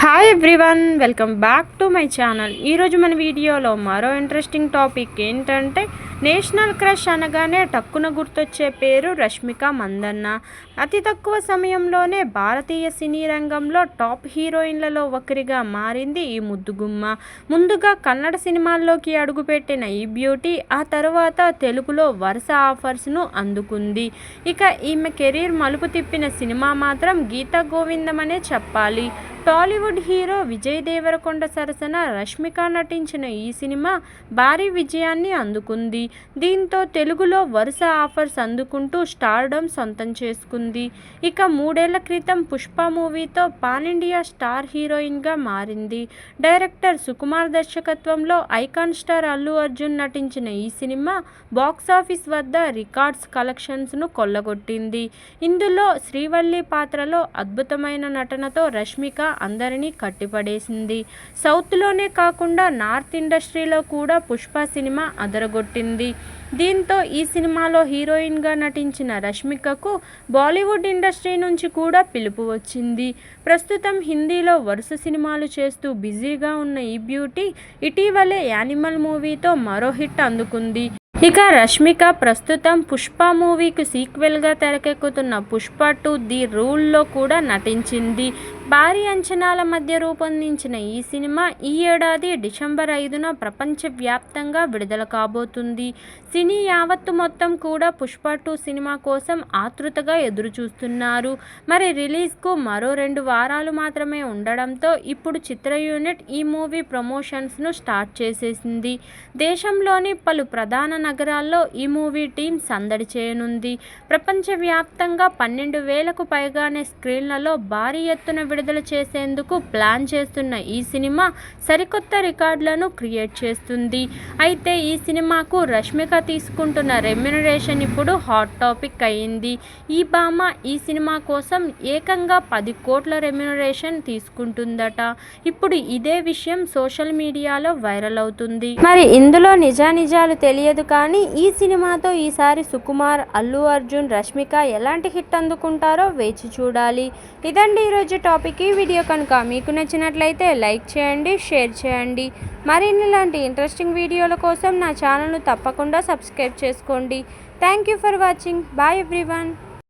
Hi everyone, welcome back to my channel. ఈరోజు మన వీడియోలో మరో ఇంట్రెస్టింగ్ టాపిక్ ఏంటంటే, నేషనల్ క్రష్ అనగానే టక్కున గుర్తొచ్చే పేరు రష్మిక మందన్న. అతి తక్కువ సమయంలోనే భారతీయ సినీ రంగంలో టాప్ హీరోయిన్లలో ఒకరిగా మారింది ఈ ముద్దుగుమ్మ. ముందుగా కన్నడ సినిమాల్లోకి అడుగుపెట్టిన ఈ బ్యూటీ ఆ తర్వాత తెలుగులో వరుస ఆఫర్స్ను అందుకుంది. ఇక ఈమె కెరీర్ మలుపు తిప్పిన సినిమా మాత్రం గీతా గోవిందం అనే చెప్పాలి. టాలీవుడ్ హీరో విజయ్ దేవరకొండ సరసన రష్మిక నటించిన ఈ సినిమా భారీ విజయాన్ని అందుకుంది. దీంతో తెలుగులో వరుస ఆఫర్స్ అందుకుంటూ స్టార్డమ్ సొంతం చేసుకుంది. ఇక 3 ఏళ్ల క్రితం పుష్ప మూవీతో పాన్ ఇండియా స్టార్ హీరోయిన్గా మారింది. డైరెక్టర్ సుకుమార్ దర్శకత్వంలో ఐకాన్ స్టార్ అల్లు అర్జున్ నటించిన ఈ సినిమా బాక్సాఫీస్ వద్ద రికార్డ్స్ కలెక్షన్స్ను కొల్లగొట్టింది. ఇందులో శ్రీవల్లి పాత్రలో అద్భుతమైన నటనతో రష్మిక అందరినీ కట్టిపడేసింది. సౌత్లోనే కాకుండా నార్త్ ఇండస్ట్రీలో కూడా పుష్ప సినిమా అదరగొట్టింది. దీంతో ఈ సినిమాలో హీరోయిన్గా నటించిన రష్మికకు బాలీవుడ్ ఇండస్ట్రీ నుంచి కూడా పిలుపు వచ్చింది. ప్రస్తుతం హిందీలో వరుస సినిమాలు చేస్తూ బిజీగా ఉన్న ఈ బ్యూటీ ఇటీవలే యానిమల్ మూవీతో మరో హిట్ అందుకుంది. ఇక రష్మిక ప్రస్తుతం పుష్ప మూవీకి సీక్వెల్గా తెరకెక్కుతున్న పుష్ప 2 ది రూల్లో కూడా నటించింది. భారీ అంచనాల మధ్య రూపొందించిన ఈ సినిమా ఈ ఏడాది డిసెంబర్ 5న ప్రపంచవ్యాప్తంగా విడుదల కాబోతుంది. సినీ యావత్తు మొత్తం కూడా పుష్ప 2 సినిమా కోసం ఆతృతగా ఎదురుచూస్తున్నారు. మరి రిలీజ్కు మరో 2 వారాలు మాత్రమే ఉండడంతో ఇప్పుడు చిత్ర యూనిట్ ఈ మూవీ ప్రమోషన్స్ను స్టార్ట్ చేసేసింది. దేశంలోని పలు ప్రధాన నగరాల్లో ఈ మూవీ టీం సందడి చేయనుంది. ప్రపంచవ్యాప్తంగా 12,000కు పైగానే స్క్రీన్లలో భారీ ఎత్తున విడుదల చేసేందుకు ప్లాన్ చేస్తున్న ఈ సినిమా సరికొత్త రికార్డులను క్రియేట్ చేస్తుంది. అయితే ఈ సినిమాకు రష్మిక తీసుకుంటున్న రెమ్యునరేషన్ ఇప్పుడు హాట్ టాపిక్ అయింది. ఈ భామ ఈ సినిమా కోసం ఏకంగా 10 కోట్ల రెమ్యునరేషన్ తీసుకుంటుందట. ఇప్పుడు ఇదే విషయం సోషల్ మీడియాలో వైరల్ అవుతుంది. మరి ఇందులో నిజానిజాలు తెలియదు కానీ ఈ సినిమాతో ఈసారి సుకుమార్, అల్లు అర్జున్, రష్మిక ఎలాంటి హిట్ అందుకుంటారో వేచి చూడాలి. ఇదండి ఈరోజు టాపిక్. ఈ వీడియో కనుక మీకు నచ్చినట్లయితే లైక్ చేయండి, షేర్ చేయండి. మరిన్ని ఇలాంటి ఇంట్రెస్టింగ్ వీడియోల కోసం నా ఛానల్ను తప్పకుండా సబ్స్క్రైబ్ చేసుకోండి. Thank you for watching. Bye everyone.